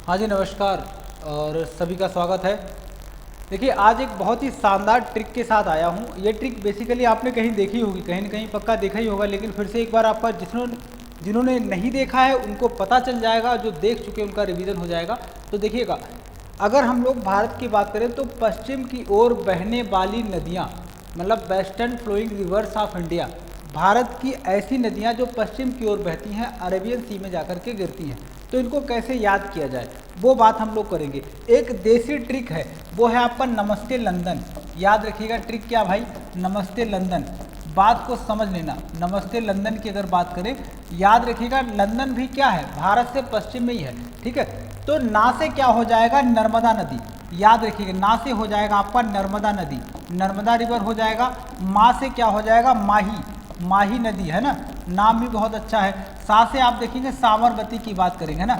हाँ जी, नमस्कार और सभी का स्वागत है। देखिए, आज एक बहुत ही शानदार ट्रिक के साथ आया हूँ। ये ट्रिक बेसिकली आपने कहीं देखी होगी, कहीं न कहीं पक्का देखा ही होगा, लेकिन फिर से एक बार आपका जिन्होंने नहीं देखा है उनको पता चल जाएगा, जो देख चुके हैं उनका रिवीजन हो जाएगा। तो देखिएगा, अगर हम लोग भारत की बात करें तो पश्चिम की ओर बहने वाली नदियाँ, मतलब western flowing rivers of India, Bharat की ऐसी नदियाँ जो पश्चिम की ओर बहती हैं, अरेबियन सी में जाकर के गिरती हैं। तो इनको कैसे याद किया जाए, वो बात हम लोग करेंगे। एक देसी ट्रिक है, वो है आपका नमस्ते लंदन। याद रखिएगा ट्रिक क्या भाई, नमस्ते लंदन। बात को समझ लेना, नमस्ते लंदन की अगर बात करें, याद रखिएगा लंदन भी क्या है, भारत से पश्चिम में ही है, ठीक है। तो ना से क्या हो जाएगा, नर्मदा नदी। याद रखिएगा, ना से हो जाएगा आपका नर्मदा नदी, नर्मदा रिवर हो जाएगा। माँ से क्या हो जाएगा, माही, माही नदी है ना, नाम भी बहुत अच्छा है। सा से आप देखेंगे साबरमती की बात करेंगे ना,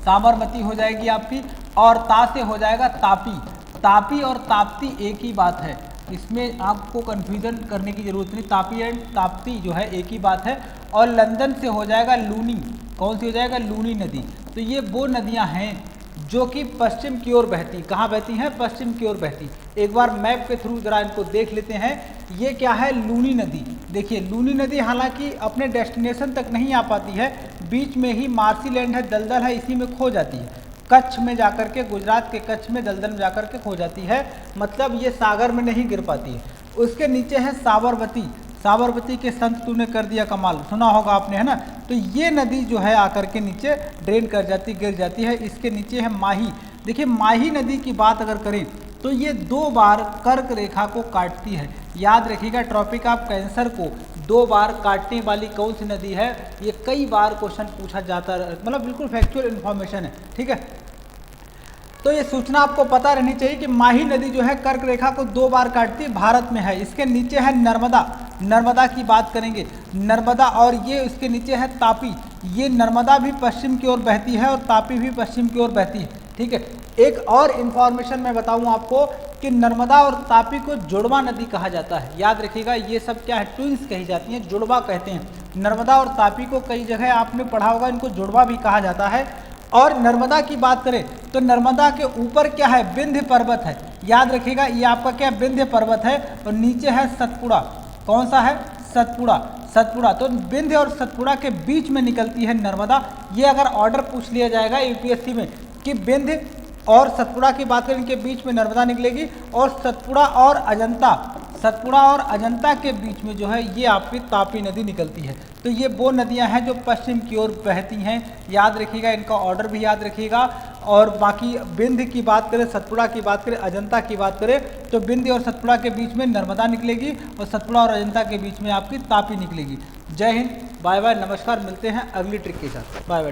साबरमती हो जाएगी आपकी। और ता से हो जाएगा तापी। तापी और ताप्ती एक ही बात है, इसमें आपको कंफ्यूजन करने की जरूरत नहीं। तापी एंड ताप्ती जो है एक ही बात है। और लंदन से हो जाएगा लूनी। कौन सी हो जाएगा, लूनी नदी। तो ये वो नदियां हैं जो कि पश्चिम की ओर बहती। कहाँ बहती हैं, पश्चिम की ओर बहती। एक बार मैप के थ्रू जरा इनको देख लेते हैं। ये क्या है, लूनी नदी। देखिए लूनी नदी हालांकि अपने डेस्टिनेशन तक नहीं आ पाती है, बीच में ही मार्सी लैंड है, दलदल है, इसी में खो जाती है। कच्छ में जाकर के, गुजरात के कच्छ में दलदल में जाकर के खो जाती है, मतलब ये सागर में नहीं गिर पाती है। उसके नीचे है साबरमती। साबरमती के संत तूने कर दिया कमाल, सुना होगा आपने, है ना। तो ये नदी जो है आकर के नीचे ड्रेन कर जाती, गिर जाती है। इसके नीचे है माही। देखिए माही नदी की बात अगर करें तो ये 2 बार कर्क रेखा को काटती है। याद रखिएगा, ट्रॉपिक ऑफ कैंसर को 2 बार काटने वाली कौन सी नदी है, ये कई बार क्वेश्चन पूछा जाता है, मतलब बिल्कुल फैक्चुअल इन्फॉर्मेशन है, ठीक है। तो ये सूचना आपको पता रहनी चाहिए कि माही नदी जो है कर्क रेखा को 2 बार काटती है, भारत में है। इसके नीचे है नर्मदा। नर्मदा की बात करेंगे, नर्मदा। और ये इसके नीचे है तापी। ये नर्मदा भी पश्चिम की ओर बहती है और तापी भी पश्चिम की ओर बहती है, ठीक है। एक और इन्फॉर्मेशन मैं बताऊं आपको कि नर्मदा और तापी को जुड़वा नदी कहा जाता है। याद रखिएगा, ये सब क्या है, ट्विंस कही जाती हैं, जुड़वा कहते हैं। नर्मदा और तापी को कई जगह आपने पढ़ा होगा, इनको जुड़वा भी कहा जाता है। और नर्मदा की बात करें तो नर्मदा के ऊपर क्या है, विंध्य पर्वत है। याद रखिएगा, ये आपका क्या, विंध्य पर्वत है। और नीचे है सतपुड़ा। कौन सा है, सतपुड़ा। सतपुड़ा, तो विंध्य और सतपुड़ा के बीच में निकलती है नर्मदा। ये अगर ऑर्डर पूछ लिया जाएगा यूपीएससी में कि विंध्य और सतपुड़ा की बात करें, इनके बीच में नर्मदा निकलेगी, और सतपुड़ा और अजंता, सतपुड़ा और अजंता के बीच में जो है ये आपकी तापी नदी निकलती है। तो ये वो नदियां हैं जो पश्चिम की ओर बहती हैं। याद रखिएगा, इनका ऑर्डर भी याद रखिएगा। और बाकी विंध्य की बात करें, सतपुड़ा की बात करें, अजंता की बात करें, तो विंध्य और सतपुड़ा के बीच में नर्मदा निकलेगी और सतपुड़ा और अजंता के बीच में आपकी तापी निकलेगी। जय हिंद, बाय बाय, नमस्कार। मिलते हैं अगली ट्रिक के साथ, बाय बाय।